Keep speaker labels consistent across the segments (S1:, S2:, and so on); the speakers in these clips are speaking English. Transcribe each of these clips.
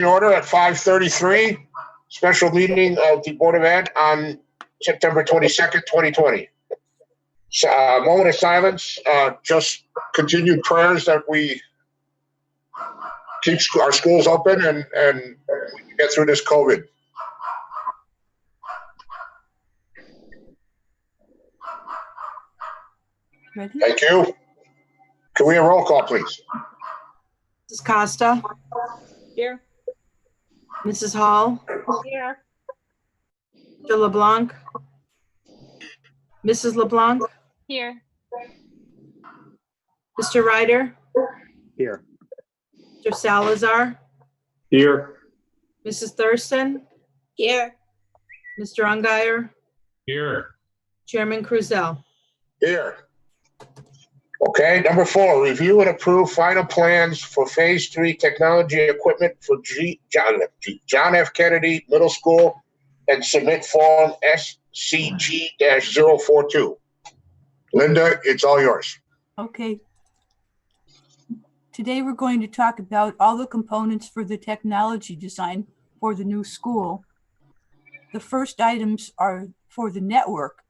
S1: In order at 5:33, special meeting of the Board of Ed on September 22nd, 2020. Moment of silence, just continued prayers that we keep our schools open and get through this COVID.
S2: Ready?
S1: Thank you. Can we have a roll call, please?
S2: Mrs. Costa?
S3: Here.
S2: Mrs. Hall?
S3: Here.
S2: Mr. LeBlanc? Mrs. LeBlanc?
S3: Here.
S2: Mr. Ryder?
S4: Here.
S2: Mr. Salazar?
S4: Here.
S2: Mrs. Thurston?
S3: Here.
S2: Mr. Ungary?
S4: Here.
S2: Chairman Krusell?
S1: Here. Okay, number 4, review and approve final plans for Phase 3 technology equipment for John F. Kennedy Middle School and submit form SCG-042. Linda, it's all yours.
S5: Okay. Today we're going to talk about all the components for the technology design for the new school. The first items are for the network.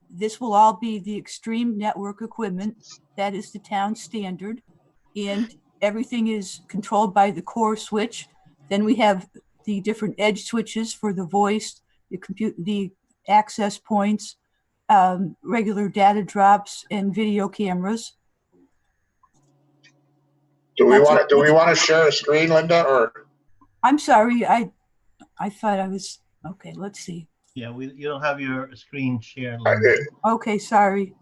S5: This will all be the Extreme network equipment. That is the town standard. And everything is controlled by the core switch. Then we have the different edge switches for the voice, the access points, regular data drops, and video cameras.
S1: Do we want to share a screen, Linda, or?
S5: I'm sorry, I thought I was, okay, let's see.
S6: Yeah, you don't have your screen shared.
S1: I did.
S5: Okay, sorry.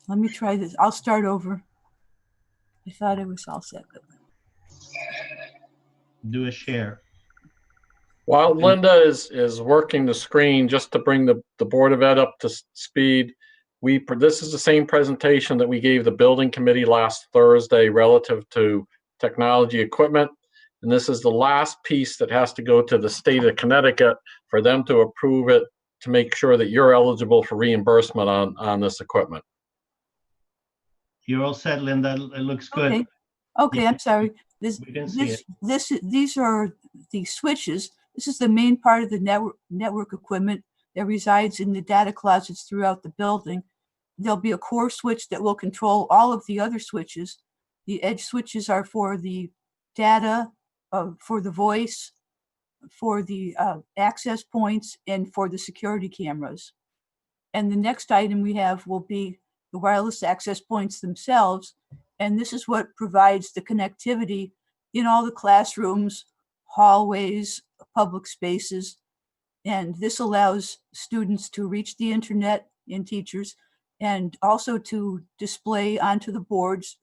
S5: Let me try this. I'll start over. I thought it was all set.
S6: Do a share.
S4: While Linda is working the screen, just to bring the Board of Ed up to speed, this is the same presentation that we gave the building committee last Thursday relative to technology equipment. And this is the last piece that has to go to the state of Connecticut for them to approve it, to make sure that you're eligible for reimbursement on this equipment.
S6: You're all set, Linda. It looks good.
S5: Okay, I'm sorry.
S6: We can see it.
S5: These are the switches. This is the main part of the network equipment that resides in the data closets throughout the building. There'll be a core switch that will control all of the other switches. The edge switches are for the data, for the voice, for the access points, and for the security cameras. And the next item we have will be the wireless access points themselves. And this is what provides the connectivity in all the classrooms, hallways, public spaces. And this allows students to reach the internet and teachers, and also to display onto the boards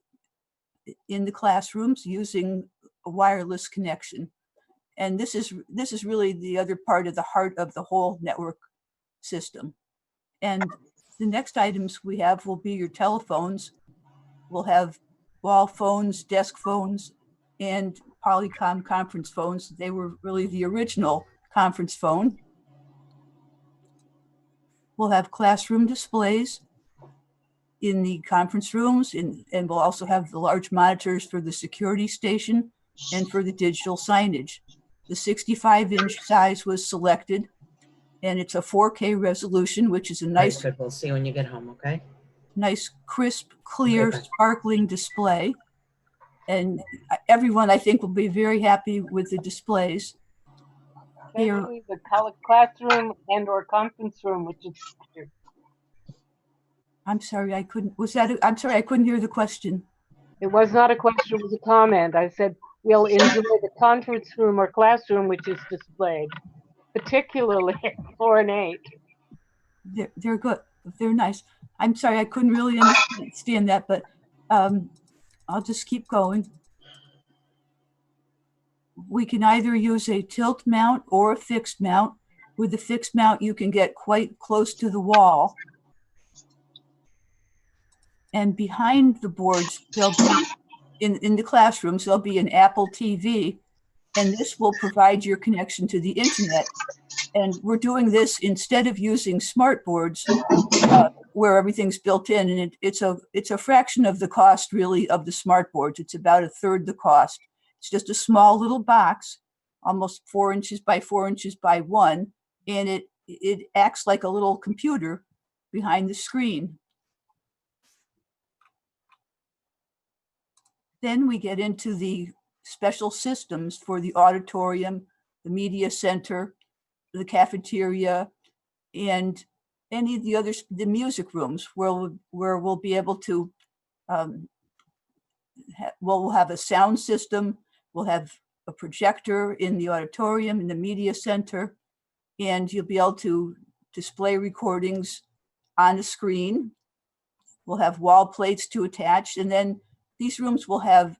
S5: in the classrooms using a wireless connection. And this is really the other part of the heart of the whole network system. And the next items we have will be your telephones. We'll have wall phones, desk phones, and Polycom conference phones. They were really the original conference phone. We'll have classroom displays in the conference rooms, and we'll also have the large monitors for the security station and for the digital signage. The 65-inch size was selected, and it's a 4K resolution, which is a nice,
S7: Good. We'll see you when you get home, okay?
S5: nice, crisp, clear,
S7: Okay, bye.
S5: sparkling display. And everyone, I think, will be very happy with the displays. Here,
S3: Especially the classroom and/or conference room, which is
S5: I'm sorry, I couldn't, I'm sorry, I couldn't hear the question.
S3: it was not a question, it was a comment. I said we'll enjoy the conference room or classroom, which is displayed, particularly at 4 and 8.
S5: They're good, they're nice. I'm sorry, I couldn't really understand that, but I'll just keep going. We can either use a tilt mount or a fixed mount. With the fixed mount, you can get quite close to the wall. And behind the boards, there'll be, in the classrooms, there'll be an Apple TV, and this will provide your connection to the internet. And we're doing this instead of using smart boards where everything's built in, and it's a fraction of the cost, really, of the smart boards. It's about a third the cost. It's just a small little box, almost 4 inches by 4 inches by 1, and it acts like a little computer behind the screen. Then we get into the special systems for the auditorium, the media center, the cafeteria, and any of the others, the music rooms, where we'll be able to, we'll have a sound system, we'll have a projector in the auditorium, in the media center, and you'll be able to display recordings on the screen. We'll have wall plates to attach, and then these rooms will have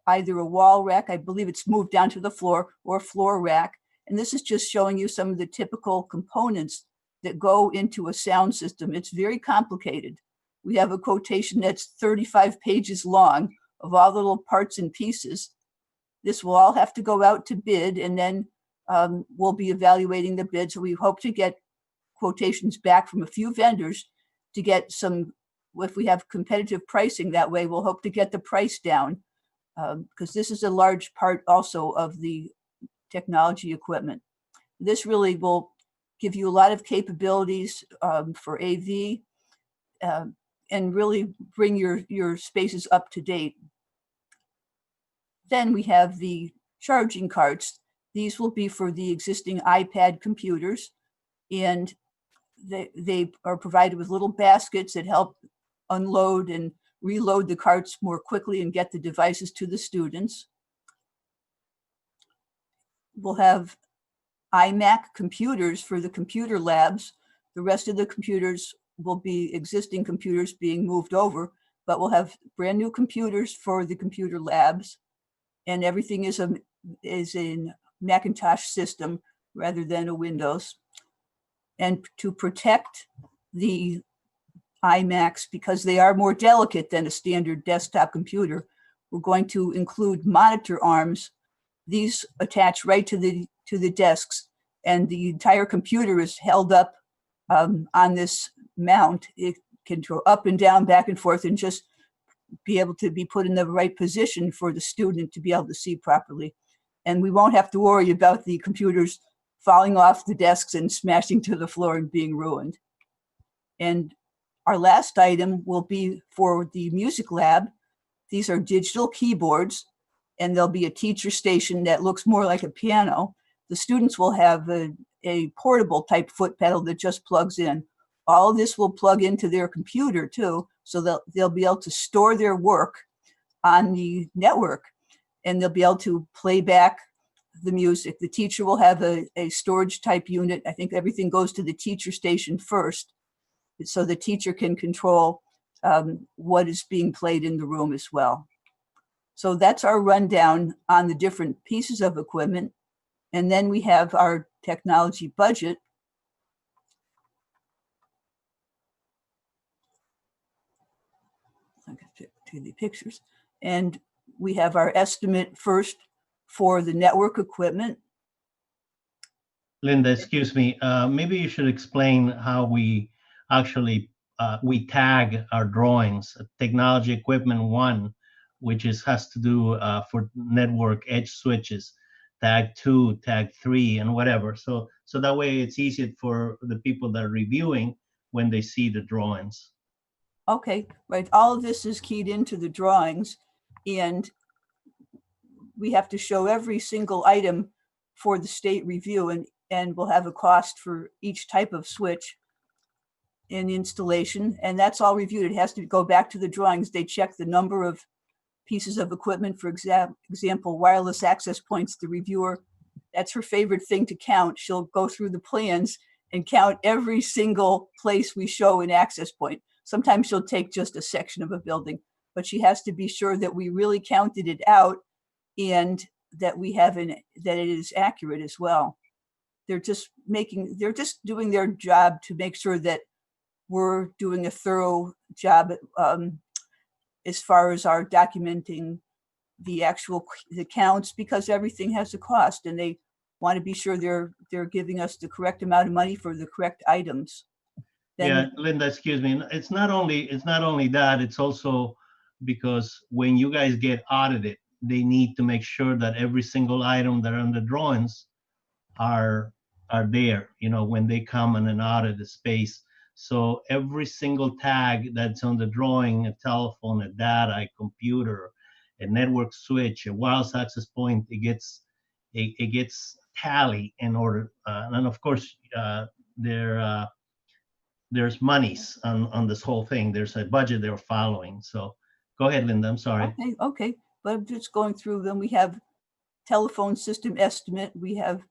S5: either a wall rack, I believe it's moved down to the floor, or a floor rack. And this is just showing you some of the typical components that go into a sound system. It's very complicated. We have a quotation that's 35 pages long of all the little parts and pieces. This will all have to go out to bid, and then we'll be evaluating the bids. So we hope to get quotations back from a few vendors to get some, if we have competitive pricing that way, we'll hope to get the price down, because this is a large part also of the technology equipment. This really will give you a lot of capabilities for AV, and really bring your spaces up to date. Then we have the charging carts. These will be for the existing iPad computers, and they are provided with little baskets that help unload and reload the carts more quickly and get the devices to the students. We'll have iMac computers for the computer labs. The rest of the computers will be existing computers being moved over, but we'll have brand new computers for the computer labs, and everything is a Macintosh system rather than a Windows. And to protect the iMacs, because they are more delicate than a standard desktop computer, we're going to include monitor arms. These attach right to the desks, and the entire computer is held up on this mount. It can go up and down, back and forth, and just be able to be put in the right position for the student to be able to see properly. And we won't have to worry about the computers falling off the desks and smashing to the floor and being ruined. And our last item will be for the music lab. These are digital keyboards, and there'll be a teacher station that looks more like a piano. The students will have a portable type foot pedal that just plugs in. All of this will plug into their computer too, so they'll be able to store their work on the network, and they'll be able to play back the music. The teacher will have a storage type unit. I think everything goes to the teacher station first, so the teacher can control what is being played in the room as well. So that's our rundown on the different pieces of equipment. And then we have our technology budget. I'll get to the pictures. And we have our estimate first for the network equipment.
S6: Linda, excuse me, maybe you should explain how we actually we tag our drawings. Technology equipment 1, which has to do for network edge switches, tag 2, tag 3, and whatever. So that way it's easy for the people that are reviewing when they see the drawings.
S5: Okay, right. All of this is keyed into the drawings, and we have to show every single item for the state review, and we'll have a cost for each type of switch in installation, and that's all reviewed. It has to go back to the drawings. They check the number of pieces of equipment. For example, wireless access points. The reviewer, that's her favorite thing to count. She'll go through the plans and count every single place we show an access point. Sometimes she'll take just a section of a building, but she has to be sure that we really counted it out and that we have that it is accurate as well. They're just doing their job to make sure that we're doing a thorough job as far as our documenting the counts, because everything has a cost, and they want to be sure they're giving us the correct amount of money for the correct items.
S6: Yeah, Linda, excuse me. It's not only that, it's also because when you guys get audited, they need to make sure that every single item that are on the drawings are there, when they come in and out of the space. So every single tag that's on the drawing, a telephone, a data, a computer, a network switch, a wireless access point, it gets tally in order. And of course, there's monies on this whole thing. There's a budget they're following. So go ahead, Linda. I'm sorry.
S5: Okay. But I'm just going through them. We have telephone system estimate. We have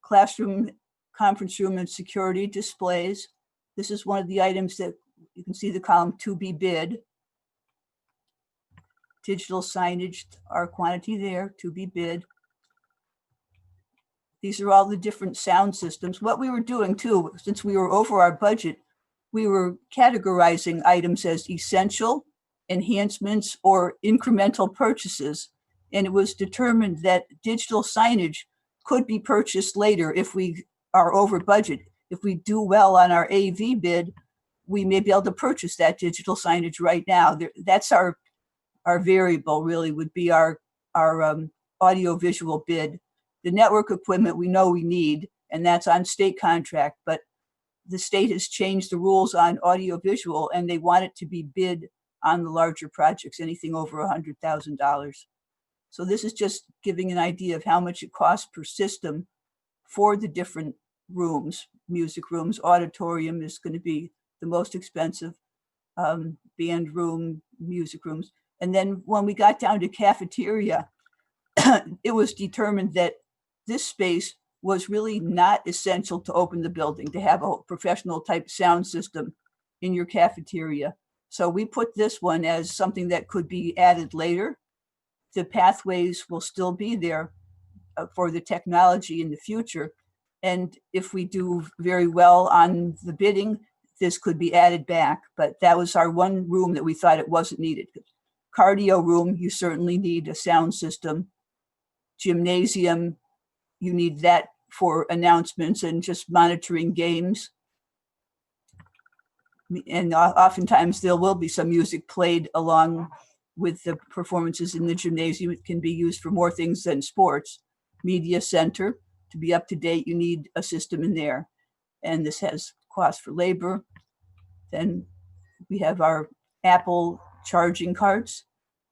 S5: classroom, conference room, and security displays. This is one of the items that you can see the column to be bid. Digital signage, our quantity there to be bid. These are all the different sound systems. What we were doing too, since we were over our budget, we were categorizing items as essential, enhancements, or incremental purchases. And it was determined that digital signage could be purchased later if we are over budget. If we do well on our AV bid, we may be able to purchase that digital signage right now. That's our variable, really, would be our audio visual bid. The network equipment we know we need, and that's on state contract, but the state has changed the rules on audio visual, and they want it to be bid on the larger projects, anything over $100,000. So this is just giving an idea of how much it costs per system for the different rooms. Music rooms, auditorium is going to be the most expensive, band room, music rooms. And then when we got down to cafeteria, it was determined that this space was really not essential to open the building, to have a professional type sound system in your cafeteria. So we put this one as something that could be added later. The pathways will still be there for the technology in the future. And if we do very well on the bidding, this could be added back. But that was our one room that we thought it wasn't needed. Cardio room, you certainly need a sound system. Gymnasium, you need that for announcements and just monitoring games. And oftentimes there will be some music played along with the performances in the gymnasium. It can be used for more things than sports. Media center, to be up to date, you need a system in there. And this has cost for labor. Then we have our Apple charging carts.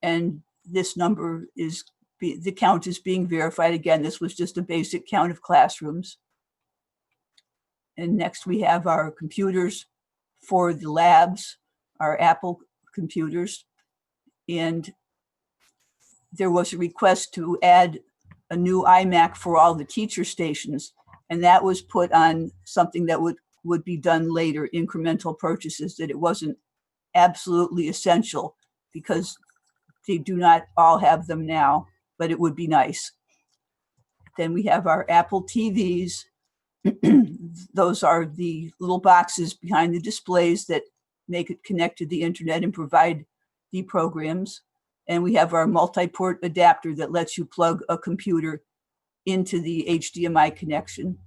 S5: And this number is, the count is being verified. Again, this was just a basic count of classrooms. And next we have our computers for the labs, our Apple computers. And there was a request to add a new iMac for all the teacher stations. And that was put on something that would be done later, incremental purchases, that it wasn't absolutely essential because they do not all have them now, but it would be nice. Then we have our Apple TVs. Those are the little boxes behind the displays that make it connect to the internet and provide the programs. And we have our multi-port adapter that lets you plug a computer into the HDMI connection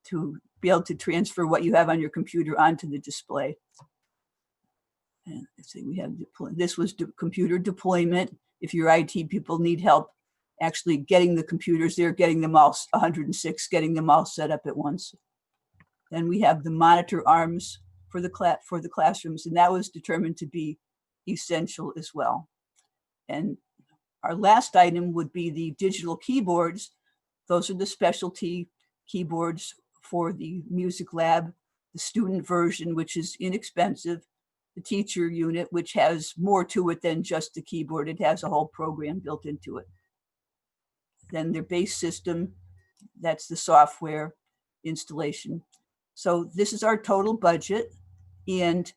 S5: to be able to transfer what you have on your computer onto the display. And let's see, we have, this was computer deployment. If your IT people need help actually getting the computers there, getting them all 106, getting them all set up at once. Then we have the monitor arms for the classrooms, and that was determined to be essential as well. And our last item would be the digital keyboards. Those are the specialty keyboards for the music lab, the student version, which is inexpensive, the teacher unit, which has more to it than just the keyboard. It has a whole program built into it. Then their base system, that's the software installation. So this is our total budget, and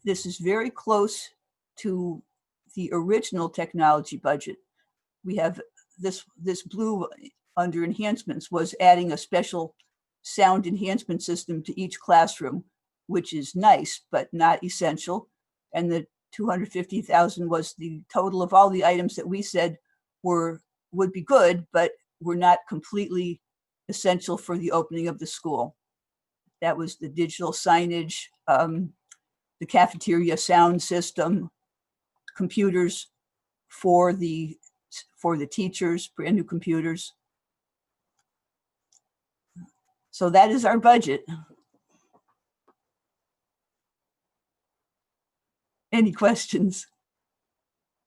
S5: this is very close to the original technology budget. We have this blue under enhancements was adding a special sound enhancement system to each classroom, which is nice, but not essential. And the 250,000 was the total of all the items that we said would be good, but were not completely essential for the opening of the school. That was the digital signage, the cafeteria sound system, computers for the teachers, brand new computers. So that is our budget. Any questions?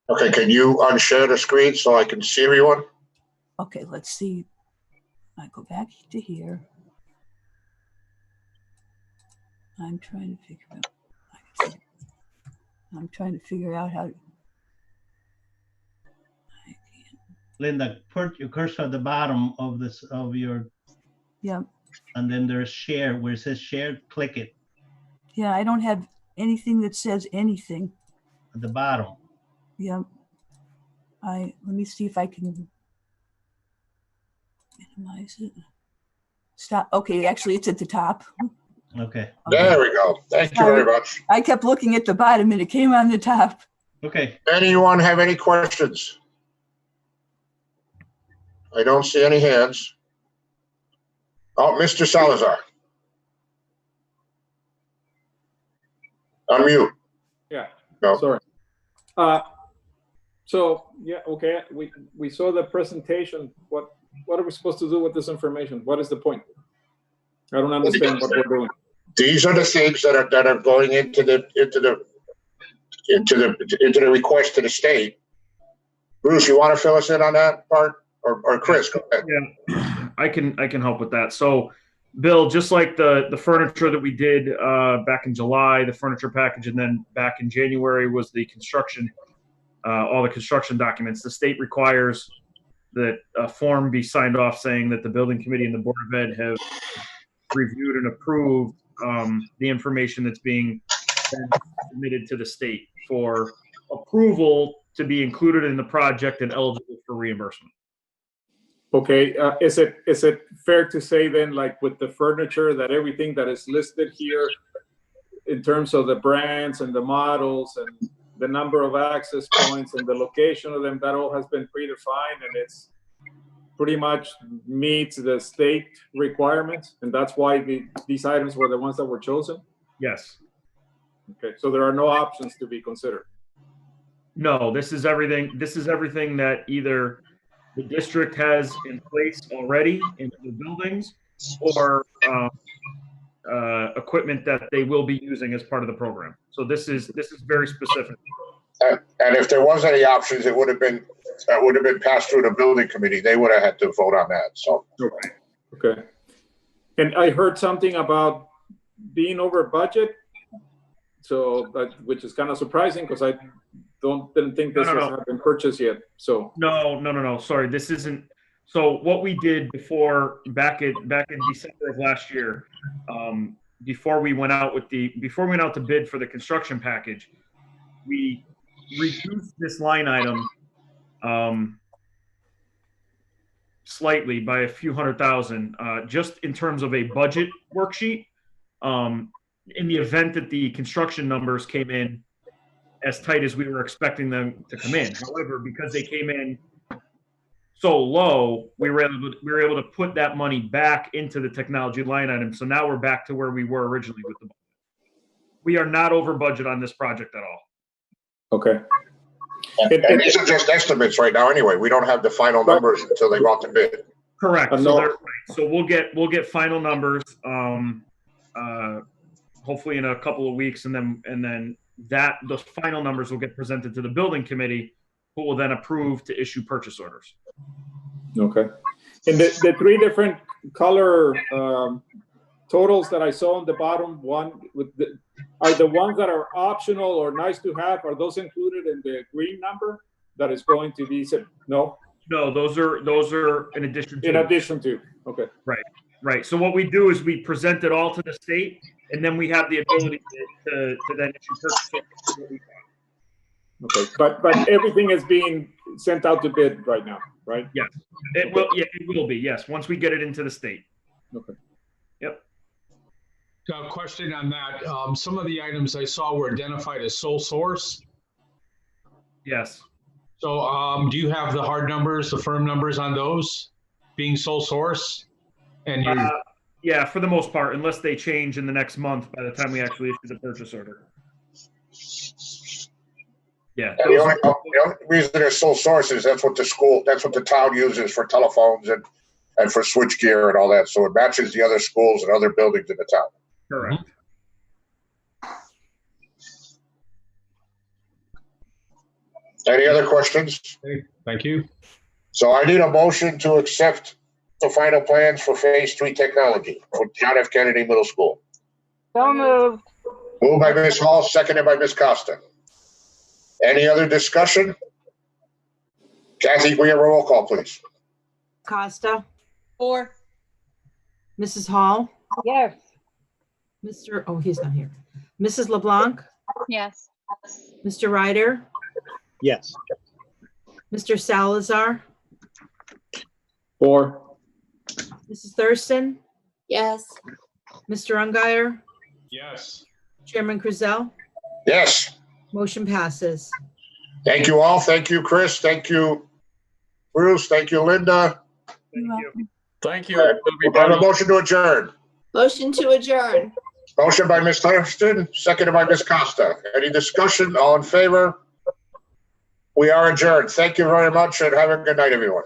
S1: Okay, can you unshare the screen so I can see everyone?
S5: Okay, let's see. I go back to here. I'm trying to figure out how to. I can't.
S6: Linda, put your cursor at the bottom of this, of your,
S5: Yeah,
S6: and then there's share, where it says share, click it
S5: yeah, I don't have anything that says anything.
S6: at the bottom.
S5: Yeah. Let me see if I can minimize it. Stop. Okay, actually it's at the top.
S6: Okay,
S1: There we go. Thank you very much.
S5: I kept looking at the bottom and it came on the top.
S6: okay.
S1: Anyone have any questions? I don't see any hands. Oh, Mr. Salazar. Unmute.
S7: Yeah.
S1: No.
S7: Sorry. So, yeah, okay, we saw the presentation. What are we supposed to do with this information? What is the point? I don't understand what we're doing.
S1: These are the things that are going into the request to the state. Bruce, you want to fill us in on that part? Or Chris, go ahead.
S8: Yeah, I can help with that. So, Bill, just like the furniture that we did back in July, the furniture package, and then back in January was the construction, all the construction documents. The state requires that a form be signed off saying that the building committee and the Board of Ed have reviewed and approved the information that's being submitted to the state for approval to be included in the project and eligible for reimbursement.
S7: Okay, is it fair to say then, like with the furniture, that everything that is listed here in terms of the brands and the models and the number of access points and the location of them, that all has been predefined and it's pretty much meets the state requirements, and that's why these items were the ones that were chosen?
S8: Yes.
S7: Okay, so there are no options to be considered.
S8: No, this is everything. This is everything that either the district has in place already in the buildings, or equipment that they will be using as part of the program. So this is very specific.
S1: And if there was any options, it would have been passed through the building committee. They would have had to vote on that. So
S7: Okay. And I heard something about being over budget. So which is kind of surprising because I didn't think this has been purchased yet. So
S8: No. Sorry, this isn't. So what we did before, back in December of last year, before we went out to bid for the construction package, we reduced this line item slightly by a few $100,000, just in terms of a budget worksheet. In the event that the construction numbers came in as tight as we were expecting them to come in. However, because they came in so low, we were able to put that money back into the technology line item. So now we're back to where we were originally with the budget. We are not over budget on this project at all.
S7: okay.
S1: and these are just estimates right now anyway. We don't have the final numbers until they go out to bid.
S8: Correct.
S7: No.
S8: So we'll get final numbers hopefully in a couple of weeks, and then those final numbers will get presented to the building committee, who will then approve to issue purchase orders.
S7: Okay. And the three different color totals that I saw on the bottom one are the ones that are optional or nice to have. Are those included in the green number that is going to be said? No.
S8: No, those are in addition to.
S7: In addition to. Okay.
S8: Right. So what we do is we present it all to the state, and then we have the ability to then issue purchase orders.
S7: Okay. But everything is being sent out to bid right now, right?
S8: Yes. It will. Yeah, it will be. Yes. Once we get it into the state.
S7: Okay.
S8: Yep.
S9: Question on that. Some of the items I saw were identified as sole source.
S8: Yes.
S9: So do you have the hard numbers, the firm numbers on those being sole source? And you
S8: yeah, for the most part, unless they change in the next month by the time we actually issue the purchase order. Yeah.
S1: And the only reason they're sole sources, that's what the town uses for telephones and for switch gear and all that. So it matches the other schools and other buildings in the town.
S8: Correct.
S1: Any other questions?
S9: Okay, thank you.
S1: So I need a motion to accept the final plans for Phase 3 technology for John F. Kennedy Middle School.
S3: So moved.
S1: Moved by Ms. Hall, seconded by Ms. Costa. Any other discussion? Kathy, will you roll call, please?
S2: Costa,
S10: 4,
S2: Mrs. Hall,
S3: Yes.
S2: he's not here. Mrs. LeBlanc,
S10: yes.
S2: Mr. Ryder,
S11: Yes.
S2: Mr. Salazar,
S4: 4,
S2: Mrs. Thurston,
S10: Yes.
S2: Mr. Ungary,
S9: Yes.
S2: Chairman Cruzel.
S1: Yes.
S2: Motion passes.
S1: Thank you all. Thank you, Chris. Thank you, Bruce. Thank you, Linda.
S5: You're welcome.
S4: thank you,
S1: We have a
S4: everybody.
S1: motion to adjourn.
S10: Motion to adjourn.
S1: Motion by Ms. Thurston, seconded by Ms. Costa. Any discussion? All in favor? We are adjourned. Thank you very much and have a good night, everyone.